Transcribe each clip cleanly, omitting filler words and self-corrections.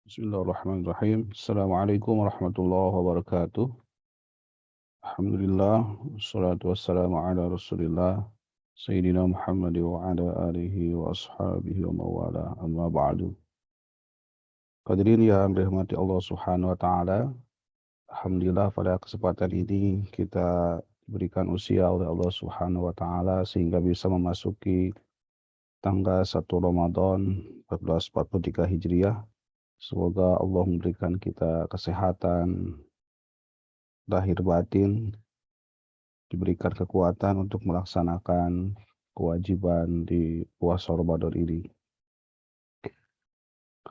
Bismillahirrahmanirrahim. Assalamualaikum warahmatullahi wabarakatuh. Alhamdulillah, wassalatu wassalamu ala rasulillah, Sayyidina Muhammad wa ala alihi wa ashabihi wa mawala, amma ba'du. Hadirin yang dirahmati Allah Subhanahu wa Ta'ala, Alhamdulillah pada kesempatan ini kita diberikan usia oleh Allah Subhanahu wa Ta'ala sehingga bisa memasuki tanggal 1 Ramadan 1443 Hijriah. Semoga Allah memberikan kita kesehatan lahir batin, diberikan kekuatan untuk melaksanakan kewajiban di puasa Ramadan ini.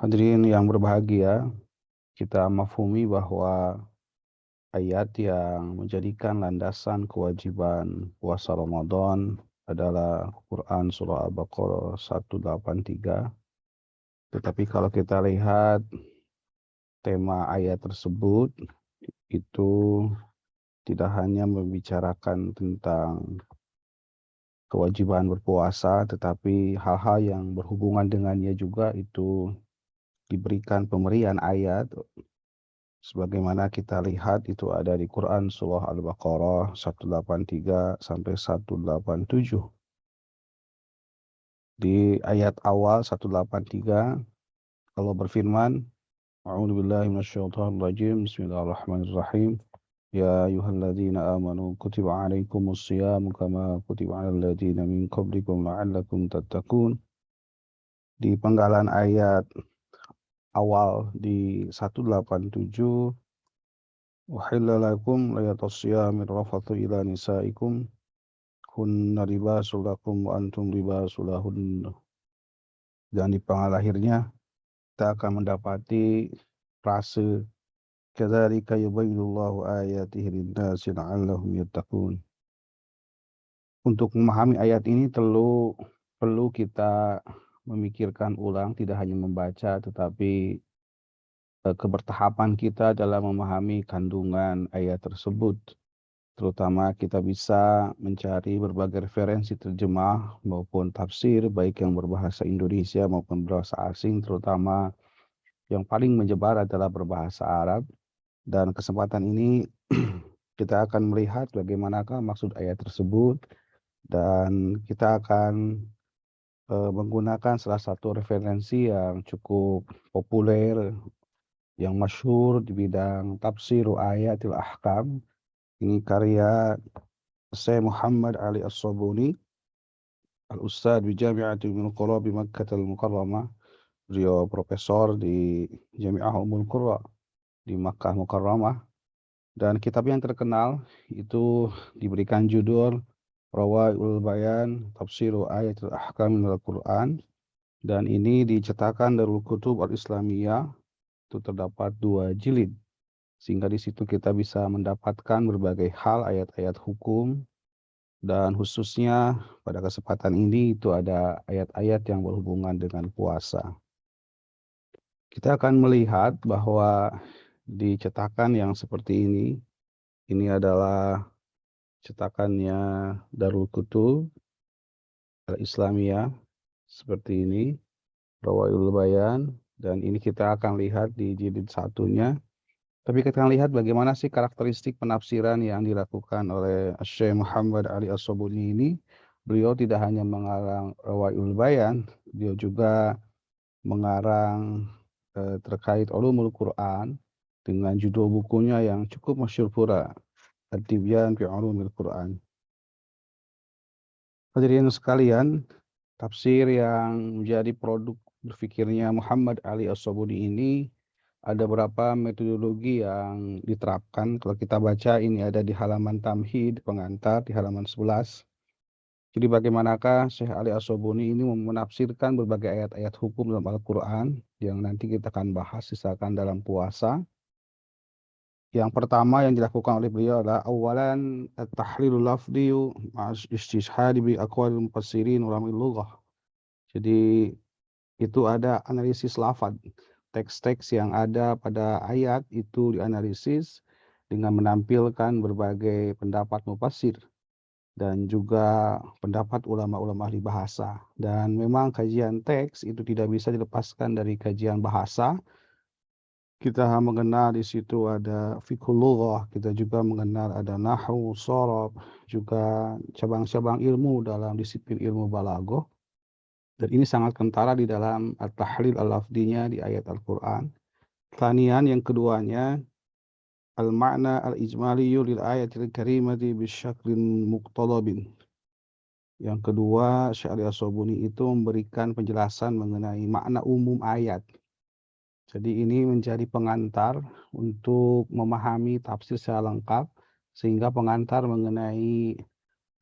Hadirin yang berbahagia, kita mafhumi bahwa ayat yang menjadikan landasan kewajiban puasa Ramadan adalah Quran Surah Al-Baqarah 183. Tetapi kalau kita lihat tema ayat tersebut, itu tidak hanya membicarakan tentang kewajiban berpuasa, tetapi hal-hal yang berhubungan dengannya juga itu diberikan pemberian ayat. Sebagaimana kita lihat itu ada di Quran Surah Al-Baqarah 183 sampai 187. Di ayat awal 183 Allah berfirman, A'udzubillahi minasyaitonirrajim. Bismillahirrahmanirrahim. Ya ayyuhalladzina amanu kutiba alaikumus syiyamu kama kutiba alal ladzina min qablikum la'allakum tattaqun. Di penggalan ayat awal di 187, uhilla lakum layatas syiyamir rafathu ila nisaikum hunna libasul lakum wa antum libasul lahunna. Dan di penggal akhirnya kita akan mendapati frase kadzalika yubayyinullahu ayatihi lin-nasi la'allahum yattaqun. Untuk memahami ayat ini perlu kita memikirkan ulang, tidak hanya membaca tetapi kebertahapan kita dalam memahami kandungan ayat tersebut. Terutama kita bisa mencari berbagai referensi terjemah maupun tafsir, baik yang berbahasa Indonesia maupun berbahasa asing, terutama yang paling menyebar adalah berbahasa Arab. Dan kesempatan ini kita akan melihat bagaimanakah maksud ayat tersebut, dan kita akan menggunakan salah satu referensi yang cukup populer, yang masyhur di bidang tafsir ayatil ahkam. Ini karya Syekh Muhammad Ali As-Sabuni, Al-Ustadz bi Jami'ati Ummul Qura bi Makkah Al-Mukarramah. Beliau profesor di Jami'ah Ummul Qura di Makkah Mukarramah. Dan kitab yang terkenal itu diberikan judul Rawaul Bayan Tafsiru Ayatul Ahkam minal Quran. Dan ini dicetakan Darul Kutub Al-Islamiyah. Itu terdapat 2 jilid. Sehingga di situ kita bisa mendapatkan berbagai hal ayat-ayat hukum. Dan khususnya pada kesempatan ini itu ada ayat-ayat yang berhubungan dengan puasa. Kita akan melihat bahwa di cetakan yang seperti ini adalah cetakannya Darul Kutub Al-Islamiyah seperti ini, Rawaul Bayan, dan ini kita akan lihat di jilid satunya. Tapi kita akan lihat bagaimana sih karakteristik penafsiran yang dilakukan oleh Syekh Muhammad Ali As-Sabuni ini. Beliau tidak hanya mengarang Rawaul Bayan, beliau juga mengarang terkait ulumul Quran dengan judul bukunya yang cukup masyhur pula, At-Tibyan fi Ulumil Quran. Hadirin sekalian, tafsir yang menjadi produk berfikirnya Muhammad Ali As-Sabuni ini ada beberapa metodologi yang diterapkan. Kalau kita baca ini ada di halaman Tamhid, pengantar di halaman 11. Jadi bagaimanakah Syekh Ali As-Sabuni ini menafsirkan berbagai ayat-ayat hukum dalam Al-Quran yang nanti kita akan bahas misalkan dalam puasa. Yang pertama yang dilakukan oleh beliau adalah awalan at-tahlilul lafdhi ma'as istishhad bi aqwalil mufassirin ulamul lughah. Jadi itu ada analisis lafaz. Teks-teks yang ada pada ayat itu dianalisis dengan menampilkan berbagai pendapat mufassir dan juga pendapat ulama-ulama ahli bahasa. Dan memang kajian teks itu tidak bisa dilepaskan dari kajian bahasa, Kita mengenal di situ ada fiqhul lughah, kita juga mengenal ada nahwu, shorof, juga cabang-cabang ilmu dalam disiplin ilmu balaghah. Dan ini sangat kentara di dalam at-tahlil al-lafdinya di ayat Al-Qur'an. Tsaniyan yang keduanya, al-ma'na al-ijmaliyyu lil ayatil karimati bisyaklin muqtalabin. Yang kedua, Syekh As-Sabuni itu memberikan penjelasan mengenai makna umum ayat. Jadi ini menjadi pengantar untuk memahami tafsir secara lengkap, sehingga pengantar mengenai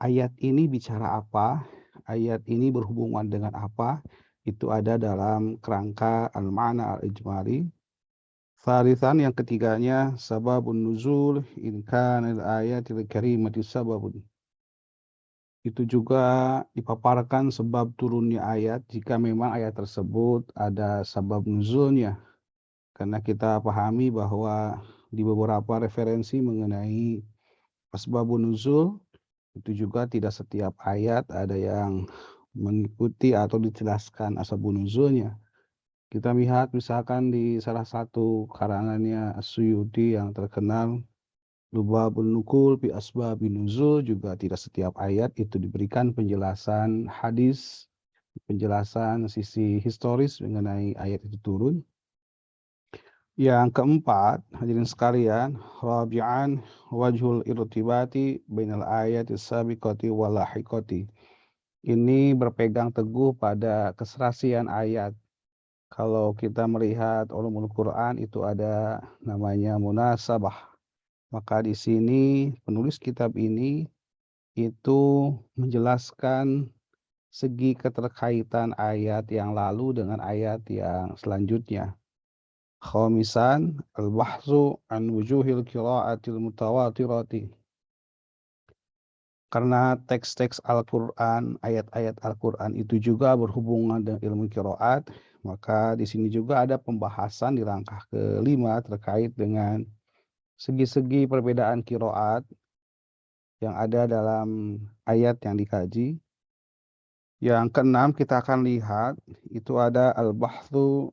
ayat ini bicara apa, ayat ini berhubungan dengan apa, itu ada dalam kerangka al-ma'na al-ijmali. Tsalitsan yang ketiganya, sababun nuzul in kana al-ayatil karimati sababun. Itu juga dipaparkan sebab turunnya ayat jika memang ayat tersebut ada sabab nuzulnya. Karena kita pahami bahwa di beberapa referensi mengenai asbabun nuzul, itu juga tidak setiap ayat ada yang mengikuti atau dijelaskan asbabun nuzulnya. Kita lihat misalkan di salah satu karangannya As-Suyuti yang terkenal, Lubabun Nukul bi asbabin nuzul, juga tidak setiap ayat itu diberikan penjelasan hadis, penjelasan sisi historis mengenai ayat itu turun. Yang keempat, hadirin sekalian, rabi'an wajhul irtibati bainal ayati sabiqati wal lahiqati. Ini berpegang teguh pada keserasian ayat. Kalau kita melihat ulumul Quran itu ada namanya munasabah. Maka di sini penulis kitab ini itu menjelaskan segi keterkaitan ayat yang lalu dengan ayat yang selanjutnya. Khamisan, al-bahthu an wujuhil qira'atil mutawatirati. Karena teks-teks Al-Quran, ayat-ayat Al-Quran itu juga berhubungan dengan ilmu qiraat, maka di sini juga ada pembahasan di langkah kelima terkait dengan segi-segi perbedaan qiraat yang ada dalam ayat yang dikaji. Yang keenam kita akan lihat itu ada al-bahthu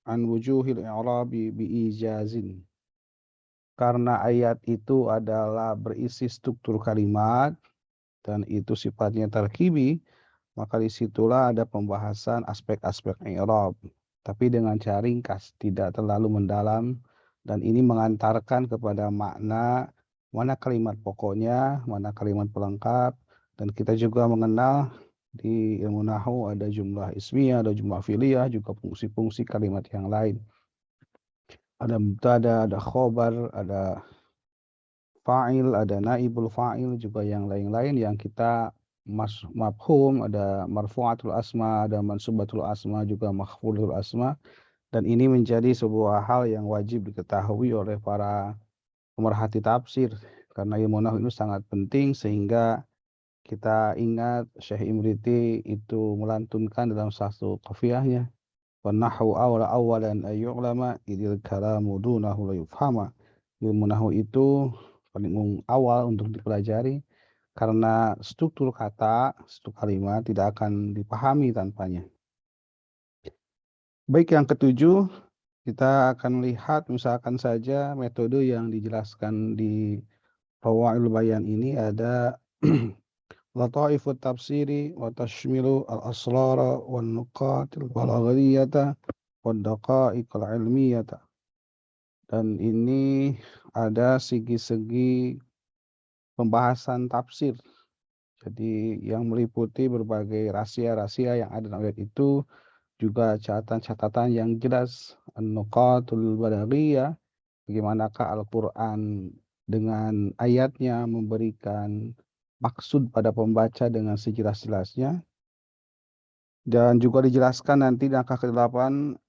an wujuhil i'rabi biijazin. Karena ayat itu adalah berisi struktur kalimat dan itu sifatnya tarkibi, maka disitulah ada pembahasan aspek-aspek i'rab, tapi dengan cara ringkas, tidak terlalu mendalam, dan ini mengantarkan kepada makna mana kalimat pokoknya, mana kalimat pelengkap, dan kita juga mengenal di ilmu nahwu ada jumlah ismiyah, ada jumlah fi'liyah, juga fungsi-fungsi kalimat yang lain. Ada mubtada, ada khobar, ada fa'il, ada naibul fa'il, juga yang lain-lain yang kita mafhum, ada marfu'atul asma, ada mansubatul asma, juga makhfudul asma, dan ini menjadi sebuah hal yang wajib diketahui oleh para pemerhati tafsir, karena ilmu nahwu itu sangat penting, sehingga kita ingat Syekh Imriti itu melantunkan dalam satu qafiyahnya, "Wan nahwu awalan ay yu'lama idil kalamu dunahu la yufhama." Ilmu nahwu itu paling awal untuk dipelajari karena struktur kata, struktur kalimat tidak akan dipahami tanpanya. Baik, yang ketujuh, kita akan lihat misalkan saja metode yang dijelaskan di Rawail Bayan ini ada lataifut tafsiri wa tashmilu al-asrara wan nuqatil balaghiyata wad daqa'iq al-ilmiyata. Dan ini ada segi-segi pembahasan tafsir. Jadi yang meliputi berbagai rahasia-rahasia yang ada dalam ayat itu, juga catatan-catatan yang jelas, an-nuqatul balaghiyah, bagaimanakah Al-Quran dengan ayatnya memberikan maksud pada pembaca dengan sejelas-jelasnya. Dan juga dijelaskan nanti di angka ke-8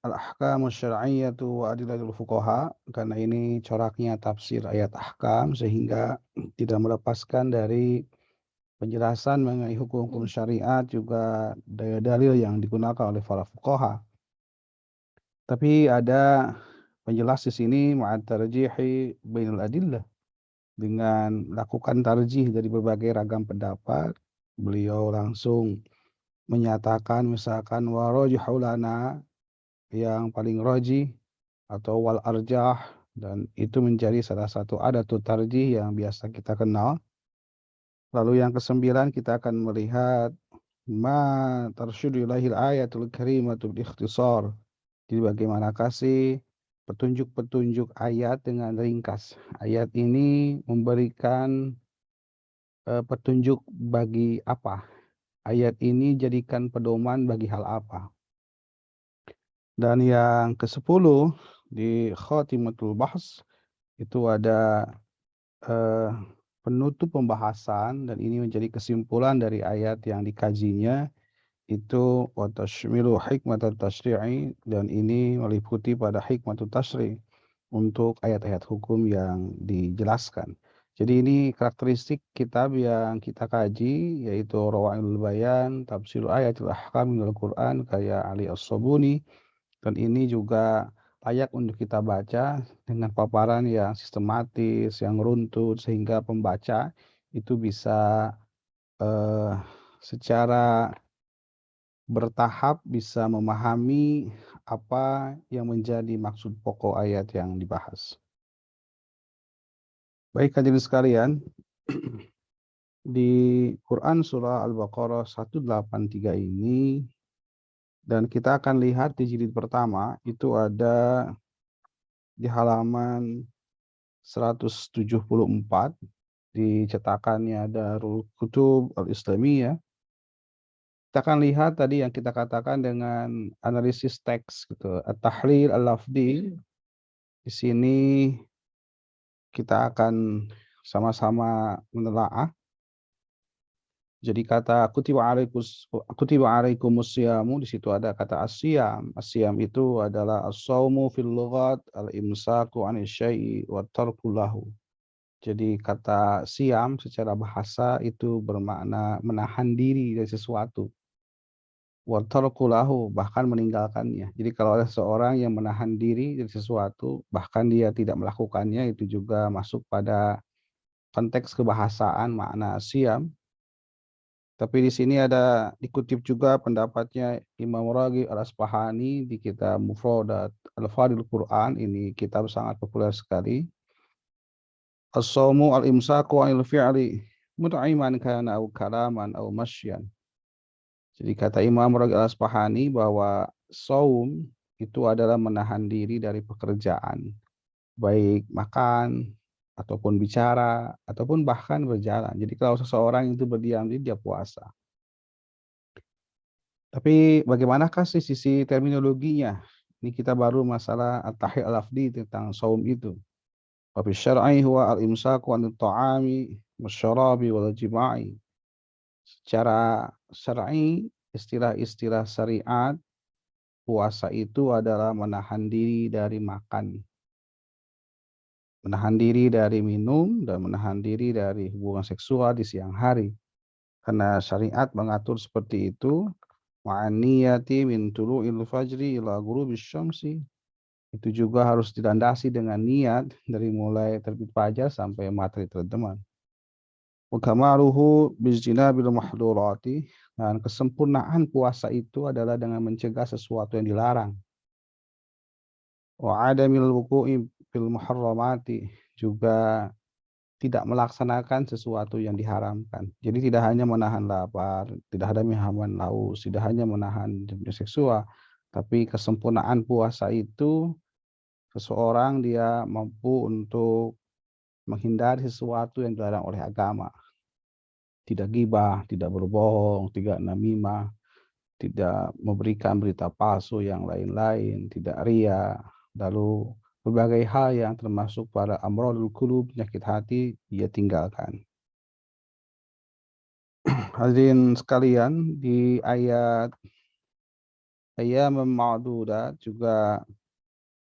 al-ahkamus syar'iyyatu wa adillatul fuqaha, karena ini coraknya tafsir ayat ahkam sehingga tidak melepaskan dari penjelasan mengenai hukum-hukum syariat, juga dalil-dalil yang digunakan oleh para fuqaha. Tapi ada penjelas di sini ma'at tarjihi bainal adillah, dengan lakukan tarjih dari berbagai ragam pendapat, beliau langsung menyatakan misalkan wa rajihu lana, yang paling rajih atau wal arjah, dan itu menjadi salah satu adatut tarjih yang biasa kita kenal. Lalu yang kesembilan kita akan melihat ma tarsyidu ilahil ayatul karimatul ikhtisar. Jadi bagaimanakah sih petunjuk-petunjuk ayat dengan ringkas. Ayat ini memberikan petunjuk bagi apa? Ayat ini jadikan pedoman bagi hal apa? Dan yang ke-10 di Khatimatul Bahs itu ada eh, penutup pembahasan, dan ini menjadi kesimpulan dari ayat yang dikajinya, itu wa tashmilu hikmatat tasyri'i, dan ini meliputi pada hikmatut tasyri' untuk ayat-ayat hukum yang dijelaskan. Jadi ini karakteristik kitab yang kita kaji, yaitu Rawailul Bayan, Tafsir Ayatul Ahkam minal Quran, kayak Ali As-Sabuni, dan ini juga layak untuk kita baca dengan paparan yang sistematis, yang runtut, sehingga pembaca itu bisa eh, secara bertahap bisa memahami apa yang menjadi maksud pokok ayat yang dibahas. Baik hadirin sekalian, di Quran surah Al-Baqarah 183 ini, dan kita akan lihat di jilid pertama itu ada di halaman 174, di cetakannya Darul Kutub Al-Islamiyah. Kita akan lihat tadi yang kita katakan dengan analisis teks gitu, at-tahlil al-lafzi. Di sini kita akan sama-sama menelaah. Jadi kata kutiba alaikumusyamu, di situ ada kata asyam. Asyam itu adalah as-saumu fil lughat al-imsaku 'anil syai'i wa tarku lahu. Jadi kata siam secara bahasa itu bermakna menahan diri dari sesuatu. Wa tarku lahu, bahkan meninggalkannya. Jadi kalau ada seorang yang menahan diri dari sesuatu, bahkan dia tidak melakukannya, itu juga masuk pada konteks kebahasaan makna siam. Tapi di sini ada dikutip juga pendapatnya Imam Raghib Al-Asbahani di kitab Mufradat Al-Fadil Quran. Ini kitab sangat populer sekali. As-sawmu al-imsaku 'anil fi'li mut'iman kana aw kalaman aw masyan. Jadi kata Imam Raghib Al-Asbahani bahwa saum itu adalah menahan diri dari pekerjaan, baik makan ataupun bicara ataupun bahkan berjalan. Jadi kalau seseorang itu berdiam diri, dia puasa. Tapi bagaimanakah sih sisi terminologinya? Ini kita baru masalah at-tahiyy al-lafzi tentang saum itu. Wa fi syar'i huwa al-imsaku 'anil ta'ami wasyarabi wal jima'i. Secara syar'i, istilah-istilah syariat, puasa itu adalah menahan diri dari makan, menahan diri dari minum, dan menahan diri dari hubungan seksual di siang hari. Karena syariat mengatur seperti itu, ma'aniyati min tulu'il fajri ila ghurubisy syamsi. Itu juga harus dilandasi dengan niat dari mulai terbit fajar sampai matahari terbenam. Wa kamaluhu bijtinabil mahdhurati, dan kesempurnaan puasa itu adalah dengan mencegah sesuatu yang dilarang. Wa adamil wuqu'i fil muharramati, juga tidak melaksanakan sesuatu yang diharamkan. Jadi tidak hanya menahan lapar, tidak ada menahan haus, tidak hanya menahan dunia seksual, tapi kesempurnaan puasa itu seseorang dia mampu untuk menghindari sesuatu yang dilarang oleh agama. Tidak gibah, tidak berbohong, tidak namimah, tidak memberikan berita palsu yang lain-lain, tidak ria, lalu berbagai hal yang termasuk pada amrodul qulub, penyakit hati, dia tinggalkan. Hadirin sekalian, di ayat ma'dudat juga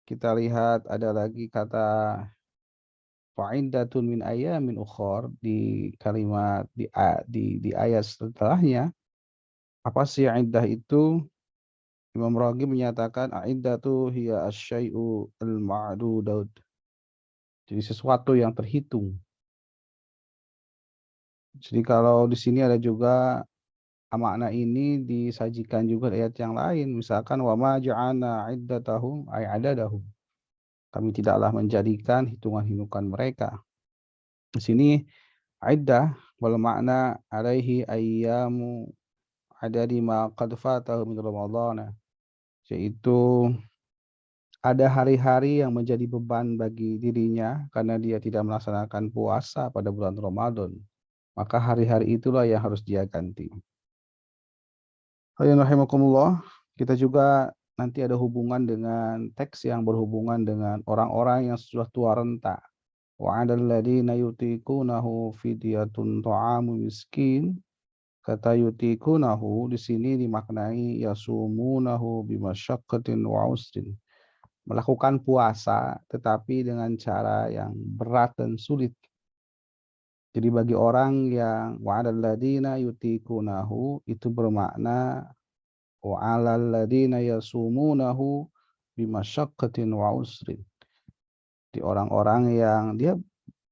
kita lihat ada lagi kata fa'iddatun min ayamin ukhor di kalimat di ayat setelahnya. Apa sih iddah itu? Imam Raghib menyatakan iddatu hiya asyai'u al-ma'dudud. Jadi sesuatu yang terhitung. Jadi kalau di sini ada juga makna ini disajikan juga di ayat yang lain. Misalkan wa ma ja'alna iddatahum ay adadahum. Kami tidaklah menjadikan hitungan-hitungan mereka. Di sini iddah wal makna alaihi ayyamu adadi ma qad fatahu min ramadhana, yaitu ada hari-hari yang menjadi beban bagi dirinya karena dia tidak melaksanakan puasa pada bulan Ramadan. Maka hari-hari itulah yang harus dia ganti. Hadirin rahimakumullah, kita juga nanti ada hubungan dengan teks yang berhubungan dengan orang-orang yang sudah tua renta. Wa 'alal ladzina yutiqunahu fidyatun ta'amu miskin. Kata yutikunahu di sini dimaknai yasumunahu bimasyaqqatin wa usrin. Melakukan puasa tetapi dengan cara yang berat dan sulit. Jadi bagi orang yang wa'alal ladzina yutikunahu itu bermakna wa'alal ladzina yasumunahu bimasyaqqatin wa usrin. Di orang-orang yang dia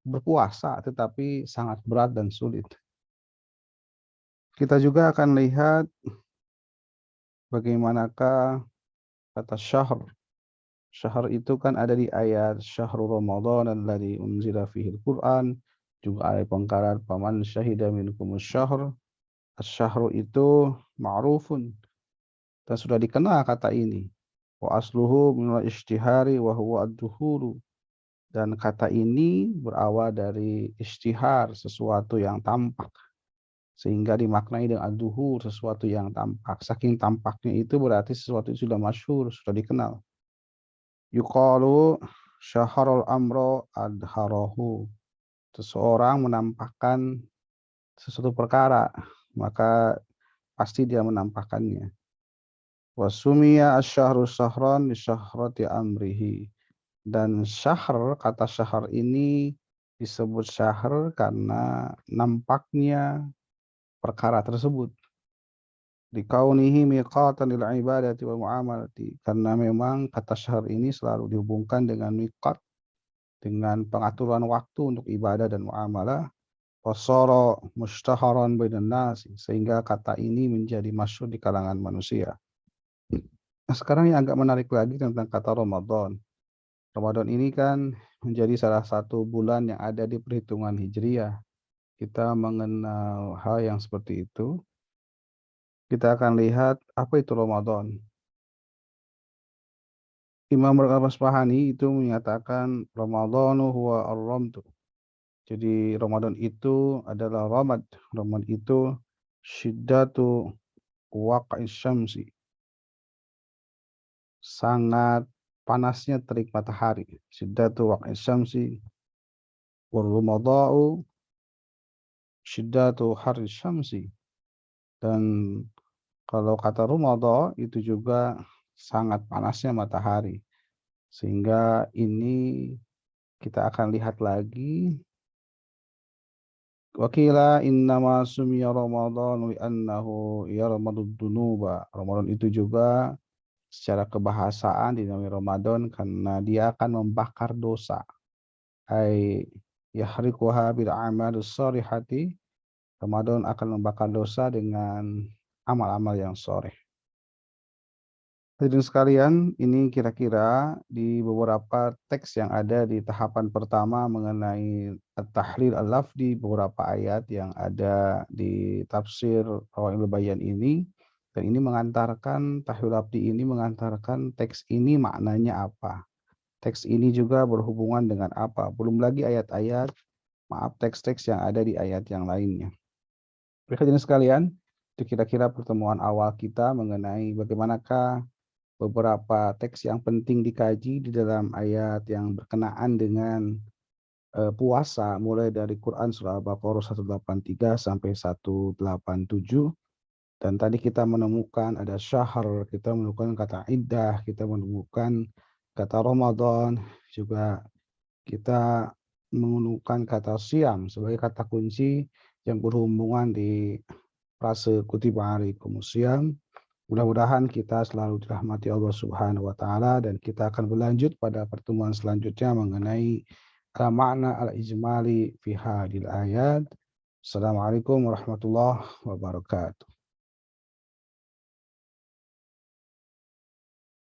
berpuasa tetapi sangat berat dan sulit. Kita juga akan lihat bagaimanakah kata syahr. Syahr itu kan ada di ayat syahrul Ramadan alladzi unzila fihil Qur'an. Juga ada pengkarat paman syahida minkumus syahr. Asy-syahru itu ma'rufun. Dan sudah dikenal kata ini. Wa asluhu minal ishtihari wa huwa ad-duhuru. Dan kata ini berawal dari ishtihar, sesuatu yang tampak. Sehingga dimaknai dengan ad-duhur, sesuatu yang tampak. Saking tampaknya itu berarti sesuatu itu sudah masyhur, sudah dikenal. Yuqalu syaharul amro adharahu. Seseorang menampakkan sesuatu perkara, maka pasti dia menampakkannya. Wasumiya asyahru syahran li syahrati amrihi. Dan syahr, kata syahr ini disebut syahr karena nampaknya perkara tersebut. Dikaunihi miqatan lil ibadati wal muamalati, karena memang kata syahr ini selalu dihubungkan dengan miqat, dengan pengaturan waktu untuk ibadah dan muamalah. Wasara mustaharan bainan nas, sehingga kata ini menjadi masyhur di kalangan manusia. Nah, sekarang yang agak menarik lagi tentang kata Ramadan. Ramadan ini kan menjadi salah satu bulan yang ada di perhitungan Hijriah. Kita mengenal hal yang seperti itu. Kita akan lihat apa itu Ramadan. Imam Al-Asbahani itu menyatakan Ramadhanu huwa ar-ramdu. Jadi Ramadan itu adalah ramad. Ramad itu syiddatu waqa'is syamsi. Sangat panasnya terik matahari. Syiddatu waqa'is syamsi. Wal ramadha'u syiddatu harris syamsi. Dan kalau kata Ramadan itu juga sangat panasnya matahari. Sehingga ini kita akan lihat lagi. Wakila innama sumiya Ramadan li'annahu yarmadud dunuba. Ramadan itu juga secara kebahasaan dinamai Ramadan karena dia akan membakar dosa. Ai yahrikuha bil a'malus shalihati. Ramadan akan membakar dosa dengan amal-amal yang shaleh. Hadirin sekalian, ini kira-kira di beberapa teks yang ada di tahapan pertama mengenai at-tahlil al-lafzi, beberapa ayat yang ada di tafsir Rawail Bayan ini. Dan ini mengantarkan, tahlil lafzi ini mengantarkan teks ini maknanya apa. Teks ini juga berhubungan dengan apa. Belum lagi ayat-ayat, teks-teks yang ada di ayat yang lainnya. Hadirin sekalian, itu kira-kira pertemuan awal kita mengenai bagaimanakah beberapa teks yang penting dikaji di dalam ayat yang berkenaan dengan puasa, mulai dari Quran surah Al-Baqarah 183 sampai 187. Dan tadi kita menemukan ada syahr, kita menemukan kata iddah, kita menemukan kata Ramadan, juga kita menemukan kata siam sebagai kata kunci yang berhubungan di frase kutiba alaikumus syiyam. Mudah-mudahan kita selalu dirahmati Allah Subhanahu wa taala, dan kita akan berlanjut pada pertemuan selanjutnya mengenai makna al-ijmali fi hadil ayat. Assalamualaikum warahmatullahi wabarakatuh.